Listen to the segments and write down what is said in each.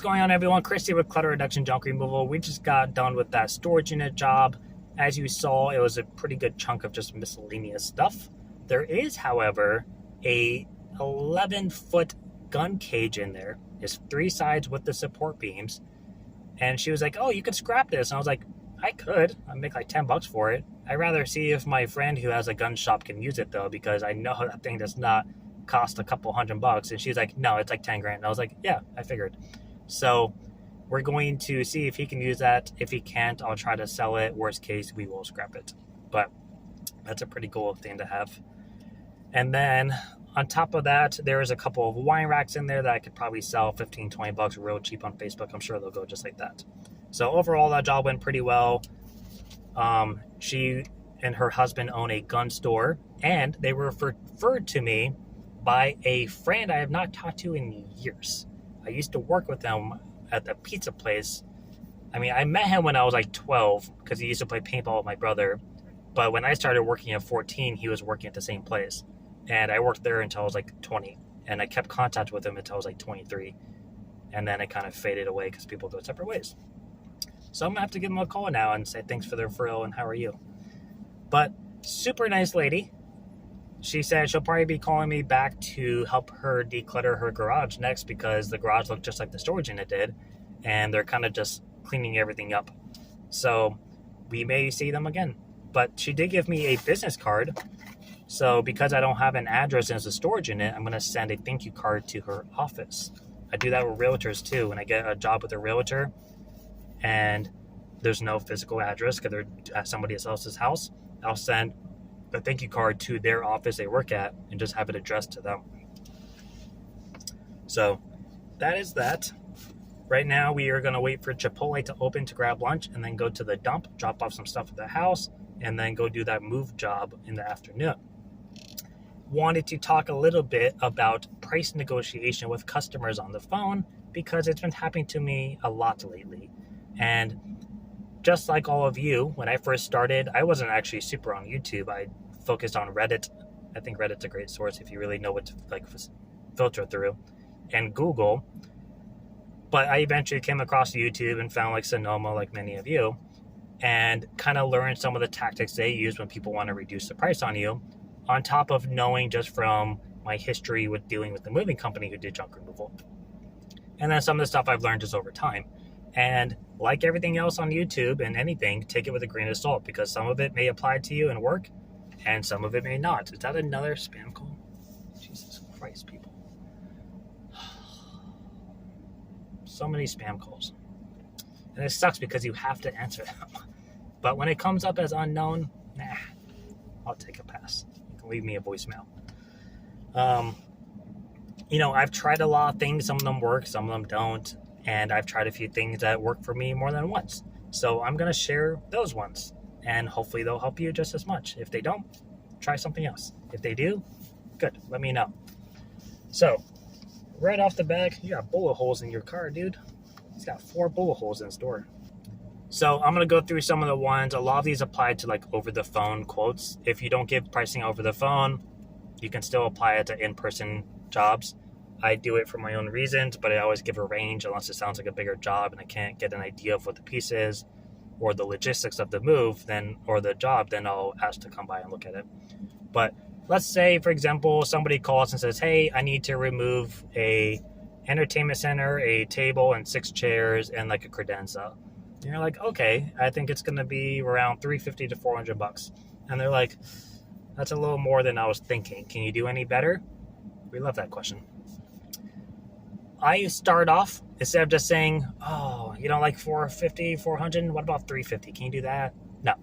going on, everyone? Christy with Clutter Reduction Junk Removal. We just got done with that storage unit job. As you saw, it was a pretty good chunk of just miscellaneous stuff. There is, however, a 11-foot gun cage in there. There's 3 sides with the support beams. And she was like, oh, you could scrap this. And I was like, I could. I'd make like $10 for it. I'd rather see if my friend who has a gun shop can use it, though, because I know that thing does not cost a couple $100. And she's like, no, it's like 10 grand. And I was like, yeah, I figured. So we're going to see if he can use that. If he can't, I'll try to sell it. Worst case, we will scrap it. But that's a pretty cool thing to have. And then on top of that, there's a couple of wine racks in there that I could probably sell $15-20 real cheap on Facebook. I'm sure they'll go just like that. So overall, that job went pretty well. She and her husband own a gun store, and they were referred to me by a friend I have not talked to in years. I used to work with him at the pizza place. I mean, I met him when I was like 12 because he used to play paintball with my brother. But when I started working at 14, he was working at the same place. And I worked there until I was like 20. And I kept contact with him until I was like 23. And then it kind of faded away because people go separate ways. So I'm going to have to give him a call now and say thanks for the referral and how are you? But super nice lady. She said she'll probably be calling me back to help her declutter her garage next because the garage looked just like the storage unit did. And they're kind of just cleaning everything up. So we may see them again. But she did give me a business card. So because I don't have an address as a storage unit, I'm going to send a thank you card to her office. I do that with realtors too. When I get a job with a realtor and there's no physical address because they're at somebody else's house, I'll send a thank you card to their office they work at and just have it addressed to them. So that is that. Right now we are going to wait for Chipotle to open to grab lunch and then go to the dump, drop off some stuff at the house, and then go do that move job in the afternoon. Wanted to talk a little bit about price negotiation with customers on the phone because it's been happening to me a lot lately. And just like all of you, when I first started, I wasn't actually super on YouTube. I focused on Reddit. I think Reddit's a great source if you really know what to filter through, and Google. But I eventually came across YouTube and found Sonoma, like many of you, and kind of learned some of the tactics they use when people want to reduce the price on you, on top of knowing just from my history with dealing with the moving company who did junk removal. And then some of the stuff I've learned just over time. And like everything else on YouTube and anything, take it with a grain of salt because some of it may apply to you and work and some of it may not. Is that another spam call? Jesus Christ, people. So many spam calls. And it sucks because you have to answer them. But when it comes up as unknown, I'll take a pass. You can leave me a voicemail. I've tried a lot of things. Some of them work, some of them don't. And I've tried a few things that work for me more than once. So I'm going to share those ones. And hopefully they'll help you just as much. If they don't, try something else. If they do, good. Let me know. So, right off the bat, you got bullet holes in your car, dude. It's got 4 bullet holes in its door. So I'm going to go through some of the ones. A lot of these apply to over-the-phone quotes. If you don't give pricing over the phone, you can still apply it to in-person jobs. I do it for my own reasons, but I always give a range unless it sounds like a bigger job and I can't get an idea of what the piece is or the logistics of the move or the job, then I'll ask to come by and look at it. But let's say, for example, somebody calls and says, hey, I need to remove a entertainment center, a table, and 6 chairs, and a credenza. And you're like, okay, I think it's going to be around $350 to $400. And they're like, that's a little more than I was thinking. Can you do any better? We love that question. I start off, instead of just saying, oh, you don't like $450, $400, what about $350? Can you do that? No.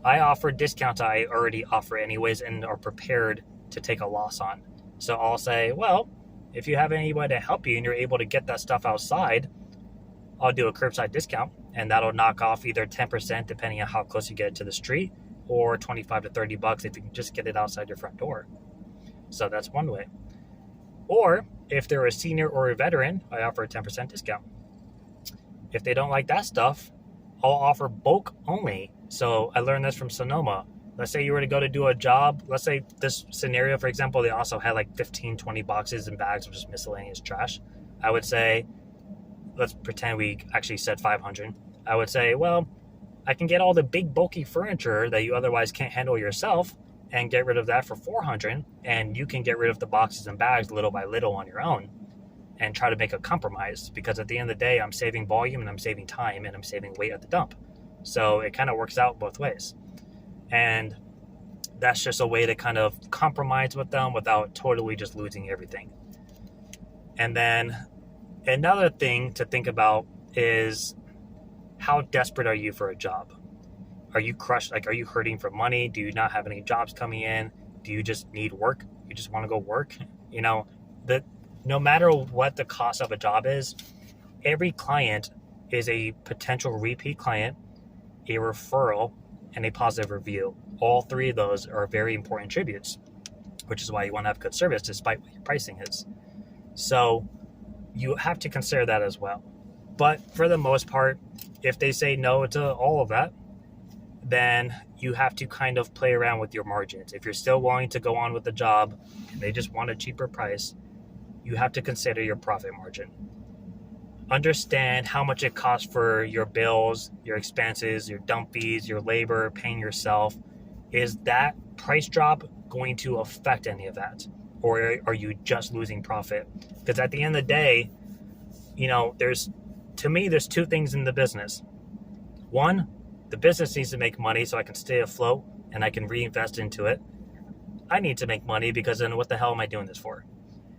I offer discounts I already offer anyways and are prepared to take a loss on. So I'll say, well, if you have anybody to help you and you're able to get that stuff outside, I'll do a curbside discount, and that'll knock off either 10% depending on how close you get it to the street, or $25 to $30 if you can just get it outside your front door. So that's one way. Or if they're a senior or a veteran, I offer a 10% discount. If they don't like that stuff, I'll offer bulk only. So I learned this from Sonoma. Let's say you were to go to do a job. Let's say this scenario, for example, they also had 15, 20 boxes and bags of just miscellaneous trash. I would say, let's pretend we actually said 500. I would say, well, I can get all the big bulky furniture that you otherwise can't handle yourself and get rid of that for 400, and you can get rid of the boxes and bags little by little on your own and try to make a compromise, because at the end of the day, I'm saving volume and I'm saving time and I'm saving weight at the dump. So it kind of works out both ways. And that's just a way to kind of compromise with them without totally just losing everything. And then another thing to think about is, how desperate are you for a job? Are you crushed? Like, are you hurting for money? Do you not have any jobs coming in? Do you just need work? You just want to go work? You know, no matter what the cost of a job is, every client is a potential repeat client, a referral, and a positive review. All three of those are very important attributes, which is why you want to have good service despite what your pricing is. So you have to consider that as well. But for the most part, if they say no to all of that, then you have to kind of play around with your margins. If you're still willing to go on with the job and they just want a cheaper price, you have to consider your profit margin. Understand how much it costs for your bills, your expenses, your dump fees, your labor, paying yourself. Is that price drop going to affect any of that? Or are you just losing profit? Because at the end of the day, you know, there's two things in the business. One, the business needs to make money so I can stay afloat and I can reinvest into it. I need to make money, because then what the hell am I doing this for?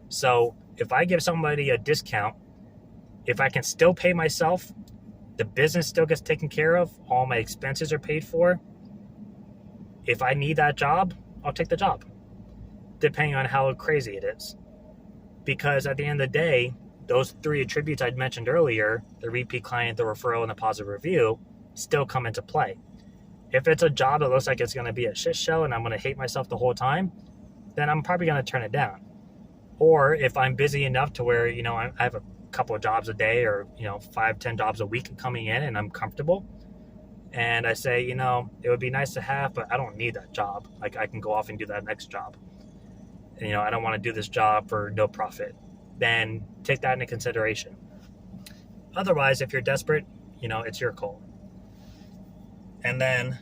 So if I give somebody a discount, if I can still pay myself, the business still gets taken care of, all my expenses are paid for. If I need that job, I'll take the job, depending on how crazy it is. Because at the end of the day, those three attributes I'd mentioned earlier, the repeat client, the referral, and the positive review, still come into play. If it's a job that looks like it's going to be a shit show and I'm going to hate myself the whole time, then I'm probably going to turn it down. Or if I'm busy enough to where, you know, I have a couple of jobs a day, or, you know, 5-10 jobs a week coming in, and I'm comfortable, and I say, you know, it would be nice to have, but I don't need that job. Like, I can go off and do that next job. And, you know, I don't want to do this job for no profit. Then take that into consideration. Otherwise, if you're desperate, you know, it's your call. And then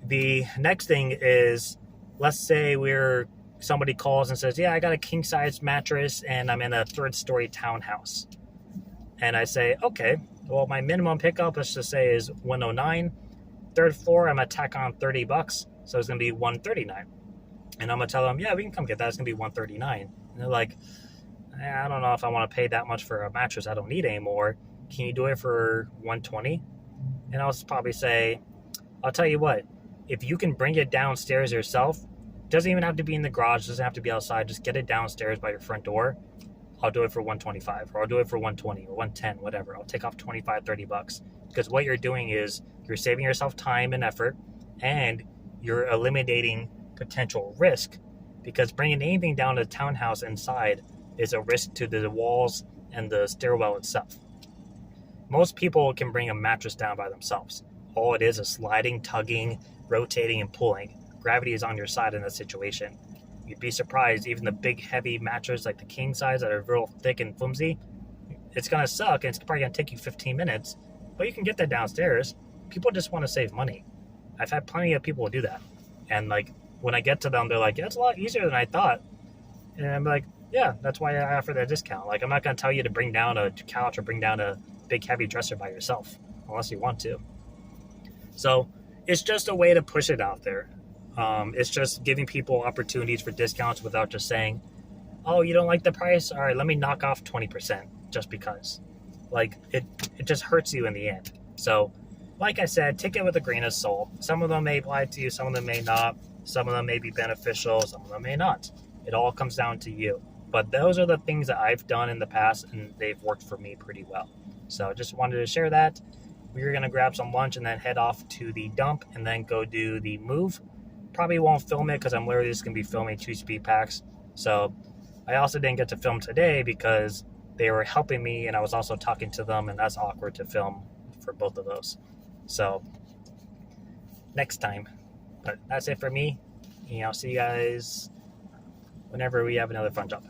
the next thing is, let's say somebody calls and says, yeah, I got a king size mattress and I'm in a 3rd-story townhouse. And I say, okay, well, my minimum pickup, let's just say, is 109. 3rd floor, I'm going to tack on $30. So it's going to be 139. And I'm going to tell them, yeah, we can come get that. It's going to be 139. And they're like, I don't know if I want to pay that much for a mattress I don't need anymore. Can you do it for 120? And I'll probably say, I'll tell you what, if you can bring it downstairs yourself, doesn't even have to be in the garage, doesn't have to be outside, just get it downstairs by your front door, I'll do it for 125, or I'll do it for 120 or 110, whatever. I'll take off $25-$30, because what you're doing is you're saving yourself time and effort, and you're eliminating potential risk, because bringing anything down to the townhouse inside is a risk to the walls and the stairwell itself. Most people can bring a mattress down by themselves. All it is sliding, tugging, rotating, and pulling. Gravity is on your side in that situation. You'd be surprised, even the big heavy mattress like the king size that are real thick and flimsy, it's going to suck, and it's probably going to take you 15 minutes, but you can get that downstairs. People just want to save money. I've had plenty of people do that. And like, when I get to them, they're like, yeah, it's a lot easier than I thought. And I'm like, yeah, that's why I offer that discount. Like, I'm not going to tell you to bring down a couch or bring down a big heavy dresser by yourself, unless you want to. So it's just a way to push it out there. It's just giving people opportunities for discounts without just saying, oh, you don't like the price? All right, let me knock off 20% just because. Like, it just hurts you in the end. So, like I said, take it with a grain of salt. Some of them may apply to you, some of them may not. Some of them may be beneficial, some of them may not. It all comes down to you. But those are the things that I've done in the past, and they've worked for me pretty well. So just wanted to share that. We're going to grab some lunch and then head off to the dump and then go do the move. Probably won't film it because I'm literally just going to be filming 2 speed packs. So I also didn't get to film today because they were helping me and I was also talking to them, and that's awkward to film for both of those. So next time. But that's it for me. I'll see you guys whenever we have another fun job.